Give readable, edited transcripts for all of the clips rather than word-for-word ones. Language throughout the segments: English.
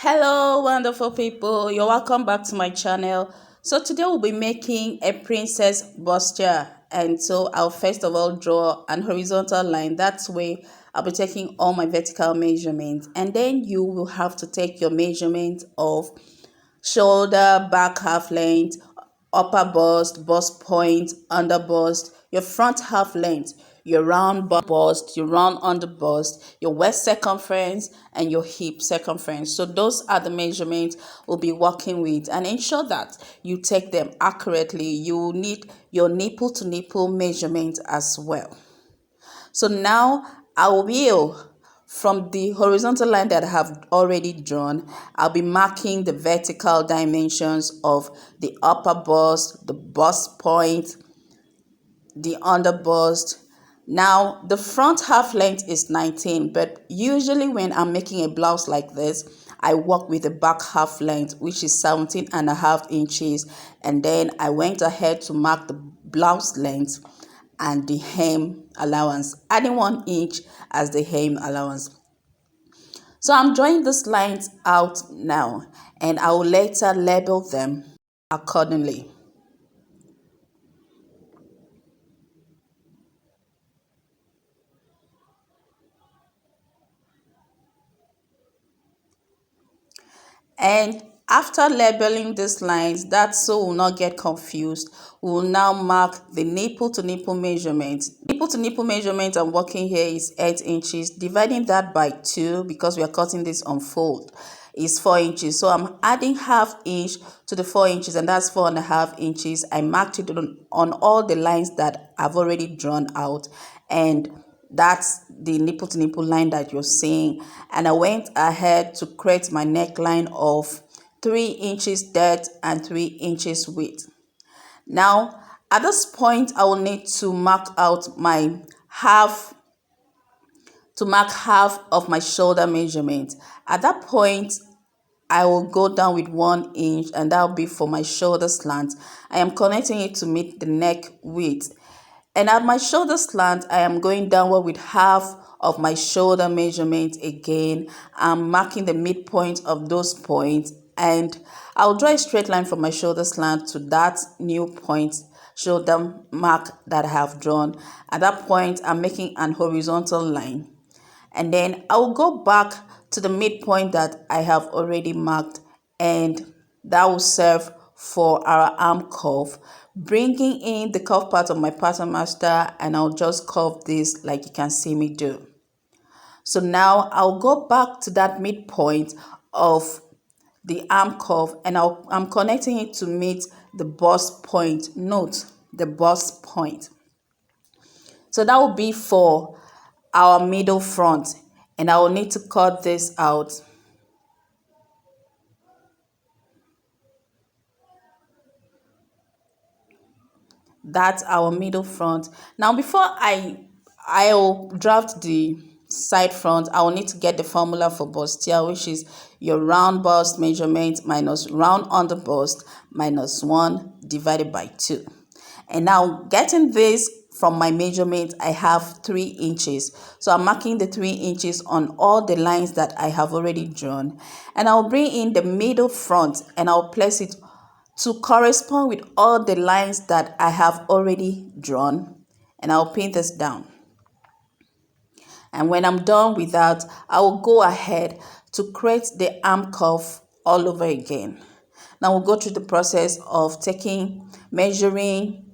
Hello, wonderful people. You're welcome back to my channel. So today we'll be making a princess bustier. And so I'll first of all draw an horizontal line. That way I'll be taking all my vertical measurements. And then you will have to take your measurement of shoulder, back half length, upper bust, bust point, under bust, your front half length, your round bust, your round under bust, your waist circumference, and your hip circumference. So those are the measurements we'll be working with, and ensure that you take them accurately. You need your nipple to nipple measurement as well. So now I will, from the horizontal line that I have already drawn, I'll be marking the vertical dimensions of the upper bust, the bust point, the under bust. Now the front half length is 19, but usually when I'm making a blouse like this, I work with the back half length, which is 17.5 inches, and then I went ahead to mark the blouse length and the hem allowance, adding 1 inch as the hem allowance. So I'm drawing these lines out now, and I will later label them accordingly. And after labeling these lines, that's so we'll not get confused, we'll now mark the nipple to nipple measurement. Nipple to nipple measurement I'm working here is 8 inches. Dividing that by 2, because we are cutting this on fold, is 4 inches. So I'm adding ½ inch to the 4 inches, and that's 4.5 inches. I marked it on all the lines that I've already drawn out, and that's the nipple to nipple line that you're seeing. And I went ahead to create my neckline of 3 inches depth and 3 inches width. Now at this point I will need to mark out my half of my shoulder measurement. At that point I will go down with 1 inch, and that will be for my shoulder slant. I am connecting it to meet the neck width. And at my shoulder slant, I am going downward with half of my shoulder measurement again. I'm marking the midpoint of those points, and I'll draw a straight line from my shoulder slant to that new point, shoulder mark that I have drawn. At that point, I'm making an horizontal line. And then I'll go back to the midpoint that I have already marked, and that will serve for our arm curve, bringing in the curve part of my pattern master, and I'll just curve this like you can see me do. So now I'll go back to that midpoint of the arm curve, and I'm connecting it to meet the bust point. Note the bust point. So that will be for our middle front, and I will need to cut this out. That's our middle front. Now before I'll draft the side front, I will need to get the formula for bustier, which is your round bust measurement minus round under bust minus 1 divided by 2. And now getting this from my measurement, I have 3 inches. So I'm marking the 3 inches on all the lines that I have already drawn. And I'll bring in the middle front, and I'll place it to correspond with all the lines that I have already drawn. And I'll pin this down. And when I'm done with that, I will go ahead to create the arm curve all over again. Now we'll go through the process of measuring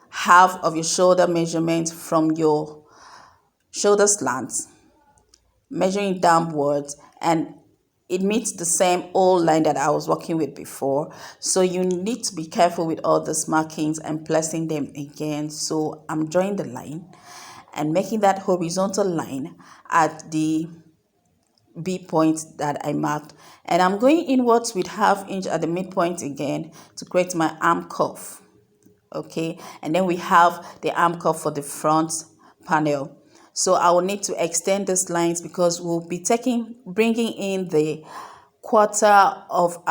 half of your shoulder measurement from your shoulder slant, measuring downwards, and it meets the same old line that I was working with before. So you need to be careful with all these markings and placing them again. So I'm drawing the line and making that horizontal line at the B point that I marked, and I'm going inwards with ½ inch at the midpoint again to create my arm curve. Okay, and then we have the arm curve for the front panel. So I will need to extend these lines because we'll be bringing in the quarter of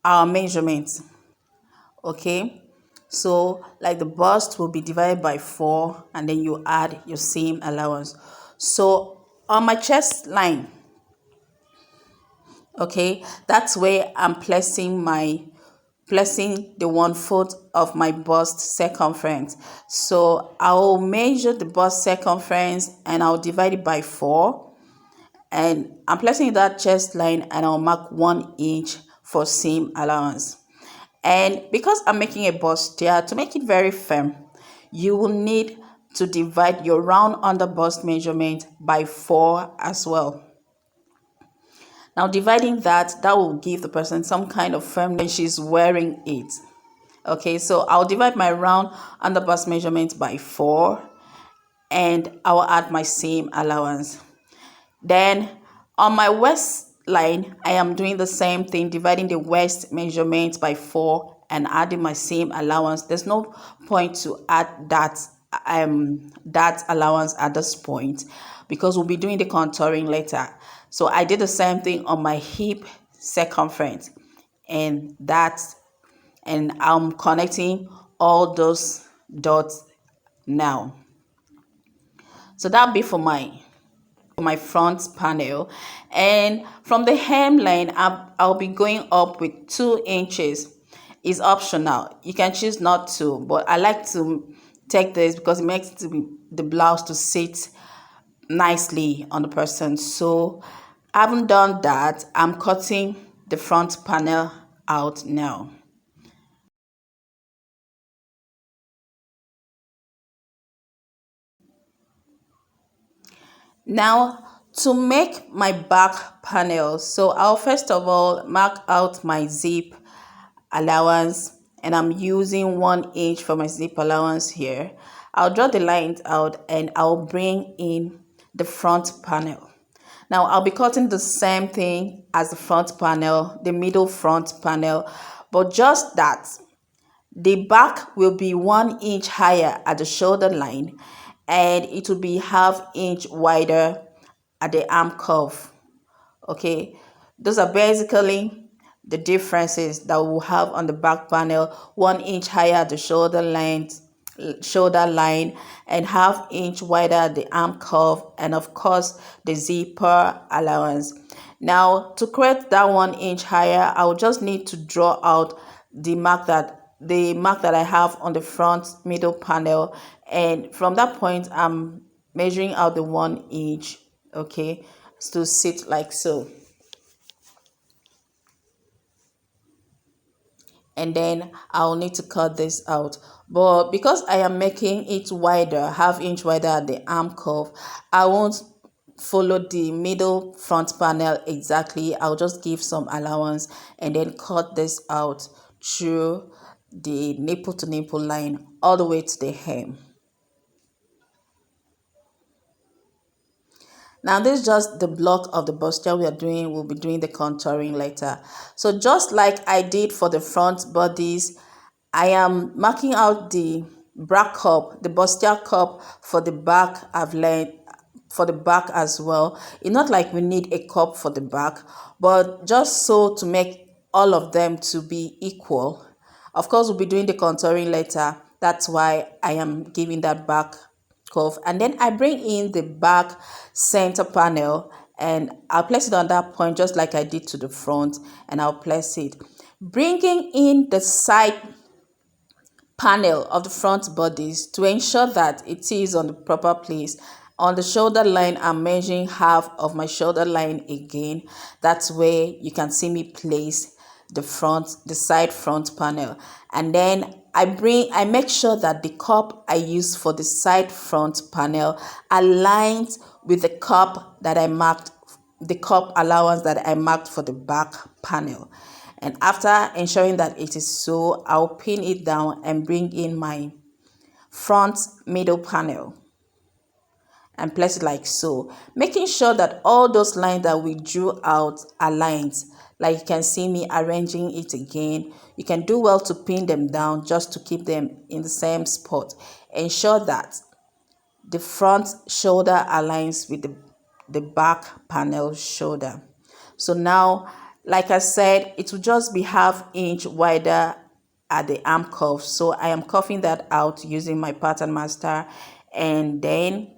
our measurements. Okay, so like the bust will be divided by 4, and then you add your seam allowance. So on my chest line, Okay, that's where I'm placing the 1/4 of my bust circumference. So I'll measure the bust circumference and I'll divide it by 4, and I'm placing that chest line and I'll mark 1 inch for seam allowance. And because I'm making a bustier, to make it very firm, you will need to divide your round under bust measurement by 4 as well. Now dividing that will give the person some kind of firmness when she's wearing it. Okay, so I'll divide my round under bust measurement by 4 and I'll add my seam allowance. Then on my waist line, I am doing the same thing, dividing the waist measurement by 4 and adding my seam allowance. There's no point to add that allowance at this point because we'll be doing the contouring later. So I did the same thing on my hip circumference, and I'm connecting all those dots now. So that'll be for my front panel. And from the hemline, I'll be going up with 2 inches. It's optional, you can choose not to, but I like to take this because it makes the blouse to sit nicely on the person. So I haven't done that. I'm cutting the front panel out now. Now, to make my back panel, so I'll first of all mark out my zip allowance, and I'm using 1 inch for my zip allowance here. I'll draw the lines out and I'll bring in the front panel. Now I'll be cutting the same thing as the front panel, the middle front panel, but just that the back will be 1 inch higher at the shoulder line and it will be ½ inch wider at the arm curve. Okay, those are basically the differences that we'll have on the back panel: 1 inch higher at the shoulder line and ½ inch wider at the arm curve, and of course the zipper allowance. Now to create that 1 inch higher, I'll just need to draw out the mark that I have on the front middle panel, and from that point I'm measuring out the 1 inch, okay, to sit like so. And then I'll need to cut this out, but because I am making it wider, ½ inch wider at the arm curve, I won't follow the middle front panel exactly. I'll just give some allowance and then cut this out through the nipple to nipple line all the way to the hem. Now this is just the block of the bustier we are doing. We'll be doing the contouring later. So just like I did for the front bodies, I am marking out the bra cup, the bustier cup for the back. I've learned for the back as well. It's not like we need a cup for the back, but just so to make all of them to be equal. Of course, we'll be doing the contouring later. That's why I am giving that back curve. And then I bring in the back center panel and I'll place it on that point just like I did to the front, and I'll place it. Bringing in the side panel of the front bodies to ensure that it is on the proper place. On the shoulder line, I'm measuring half of my shoulder line again. That's where you can see me place the side front panel. And then I make sure that the cup I use for the side front panel aligns with the cup that I marked, the cup allowance that I marked for the back panel. And after ensuring that it is so, I'll pin it down and bring in my front middle panel and place it like so, making sure that all those lines that we drew out are lines. Like you can see me arranging it again. You can do well to pin them down just to keep them in the same spot. Ensure that the front shoulder aligns with the back panel shoulder. So now, like I said, it will just be ½ inch wider at the arm curve. So I am cuffing that out using my pattern master, and then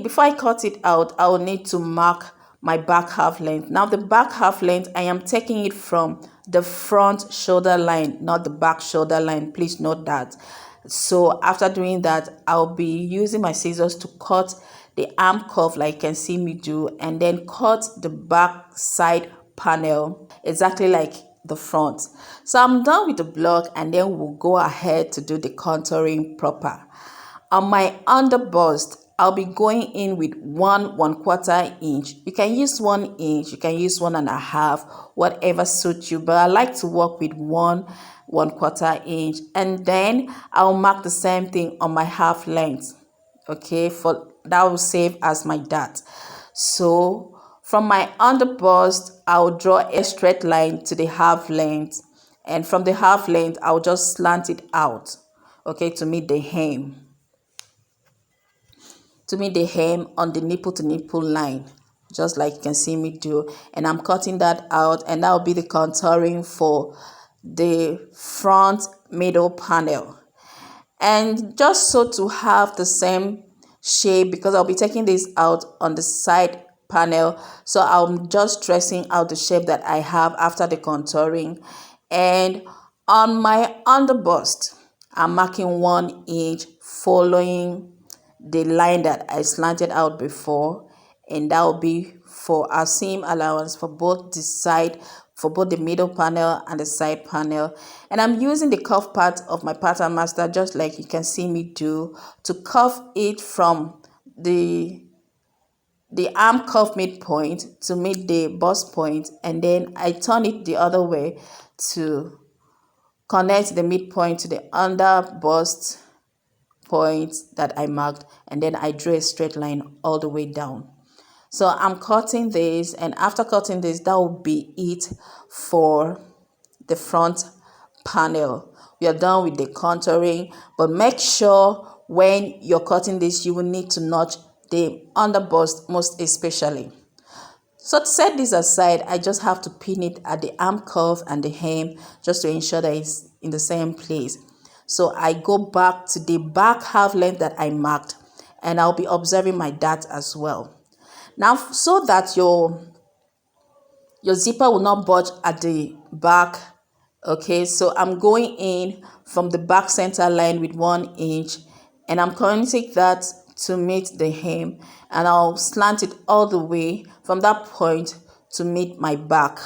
before I cut it out, I will need to mark my back half length. Now the back half length, I am taking it from the front shoulder line, not the back shoulder line. Please note that. So after doing that, I'll be using my scissors to cut the arm cuff like you can see me do, and then cut the back side panel exactly like the front. So I'm done with the block, and then we'll go ahead to do the contouring proper. On my under bust, I'll be going in with 1/4 inch. You can use 1 inch, you can use 1.5, whatever suits you, but I like to work with 1/4 inch, and then I'll mark the same thing on my half length. Okay, for that will save as my dart. So from my under bust, I'll draw a straight line to the half length, and from the half length, I'll just slant it out, okay, to meet the hem. On the nipple to nipple line, just like you can see me do, and I'm cutting that out, and that will be the contouring for the front middle panel. And just so to have the same shape, because I'll be taking this out on the side panel, so I'm just tracing out the shape that I have after the contouring. And on my under bust, I'm marking 1 inch following the line that I slanted out before, and that will be for our seam allowance for both the middle panel and the side panel. And I'm using the cuff part of my pattern master, just like you can see me do, to cuff it from the arm cuff midpoint to meet the bust point, and then I turn it the other way to connect the midpoint to the under bust point that I marked, and then I drew a straight line all the way down. So I'm cutting this, and after cutting this, that will be it for the front panel. We are done with the contouring, but make sure when you're cutting this, you will need to notch the under bust most especially. So to set this aside, I just have to pin it at the arm cuff and the hem just to ensure that it's in the same place. So I go back to the back half length that I marked, and I'll be observing my dart as well. Now, so that your zipper will not budge at the back, okay, so I'm going in from the back center line with 1 inch, and I'm connecting that to meet the hem, and I'll slant it all the way from that point to meet my back.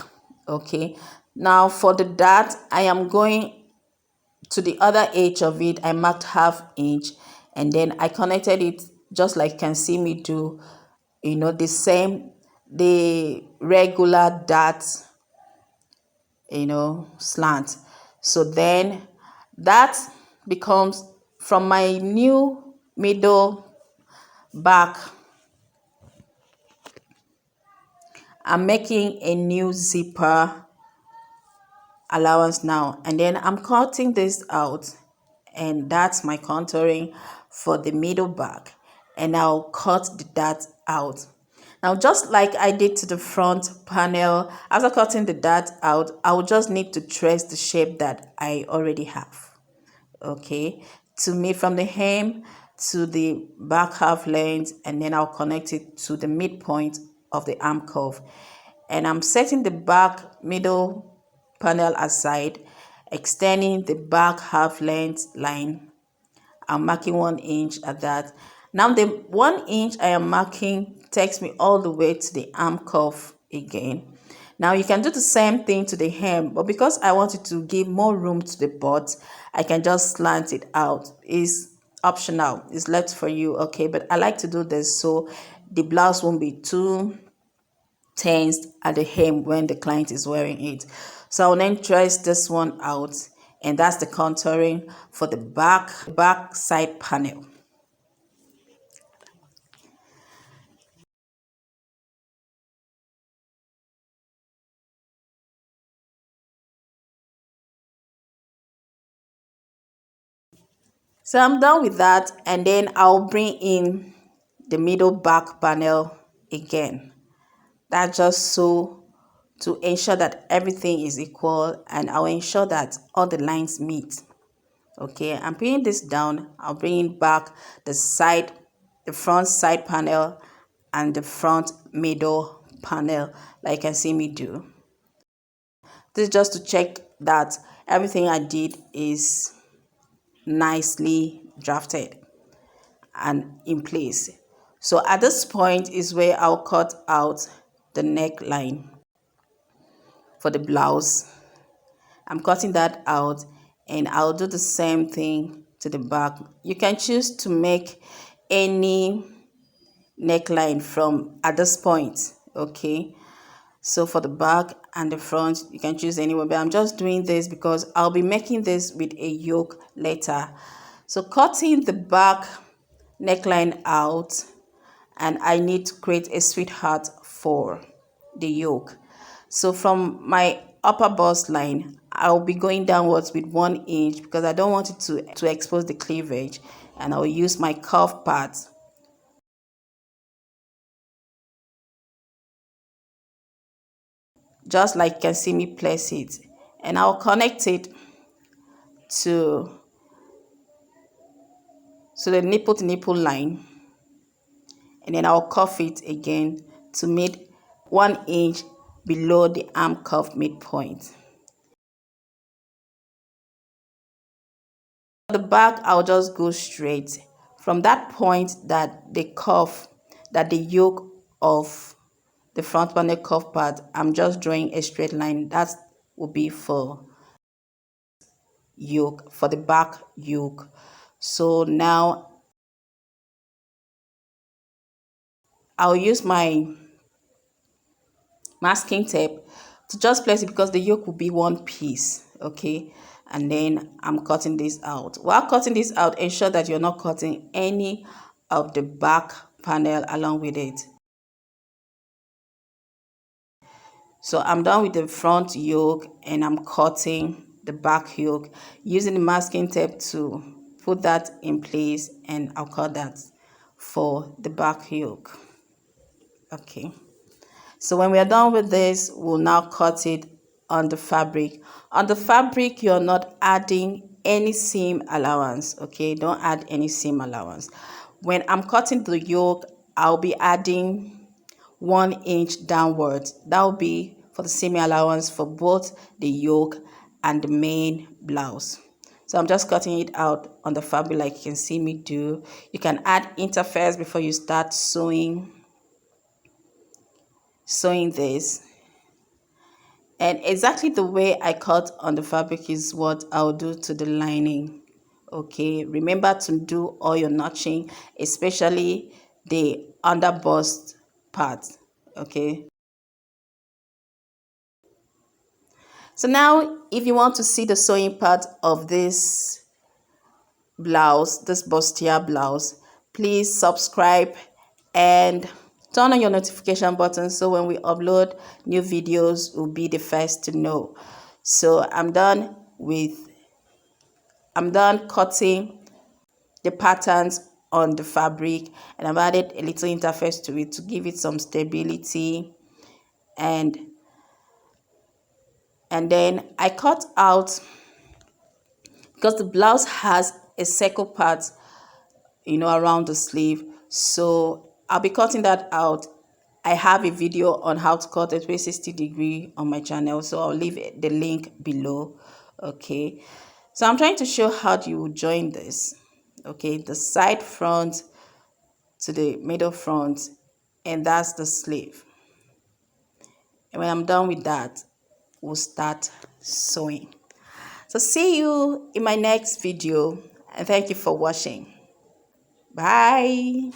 Okay, now for the dart, I am going to the other edge of it. I marked 1/2 inch, and then I connected it just like you can see me do, the regular dart, slant. So then that becomes from my new middle back. I'm making a new zipper allowance now, and then I'm cutting this out, and that's my contouring for the middle back, and I'll cut the dart out. Now, just like I did to the front panel, after cutting the dart out, I will just need to trace the shape that I already have, okay, to me from the hem to the back half length, and then I'll connect it to the midpoint of the arm cuff. And I'm setting the back middle panel aside, extending the back half length line. I'm marking 1 inch at that. Now the 1 inch I am marking takes me all the way to the arm cuff again. Now you can do the same thing to the hem, but because I wanted to give more room to the butt, I can just slant it out. It's optional, it's left for you, okay, but I like to do this so the blouse won't be too tensed at the hem when the client is wearing it. So I'll then trace this one out, and that's the contouring for the back side panel. So I'm done with that, and then I'll bring in the middle back panel again. That's just so to ensure that everything is equal, and I'll ensure that all the lines meet. Okay, I'm bringing this down. I'll bring back the front side panel and the front middle panel like you can see me do. This is just to check that everything I did is nicely drafted and in place. So at this point is where I'll cut out the neckline for the blouse. I'm cutting that out, and I'll do the same thing to the back. You can choose to make any neckline from at this point, okay? So for the back and the front, you can choose anywhere, but I'm just doing this because I'll be making this with a yoke later. So cutting the back neckline out, and I need to create a sweetheart for the yoke. So from my upper bust line, I'll be going downwards with 1 inch because I don't want it to expose the cleavage, and I'll use my cuff part just like you can see me place it, and I'll connect it to the nipple to nipple line, and then I'll cuff it again to meet 1 inch below the arm cuff midpoint. For the back, I'll just go straight from that point that the yoke of the front panel cuff part, I'm just drawing a straight line. That will be for yoke, for the back yoke. So now I'll use my masking tape to just place it because the yoke will be one piece, okay? And then I'm cutting this out. While cutting this out, ensure that you're not cutting any of the back panel along with it. So I'm done with the front yoke, and I'm cutting the back yoke using the masking tape to put that in place, and I'll cut that for the back yoke. Okay. So when we are done with this, we'll now cut it on the fabric. On the fabric, you're not adding any seam allowance, okay? Don't add any seam allowance. When I'm cutting the yoke, I'll be adding 1 inch downwards. That will be for the seam allowance for both the yoke and the main blouse. So I'm just cutting it out on the fabric like you can see me do. You can add interfere before you start sewing this, and exactly the way I cut on the fabric is what I'll do to the lining. Okay, remember to do all your notching, especially the under bust part. Okay, so now if you want to see the sewing part of this blouse, this bustier blouse, please subscribe and turn on your notification button so when we upload new videos, you'll be the first to know. So I'm done cutting the patterns on the fabric, and I've added a little interface to it to give it some stability, and then I cut out because the blouse has a circle part, around the sleeve. So I'll be cutting that out. I have a video on how to cut a 360-degree on my channel, so I'll leave the link below. Okay, so I'm trying to show how you join this. Okay, the side front to the middle front, and that's the sleeve. And when I'm done with that, we'll start sewing. So see you in my next video, and thank you for watching. Bye.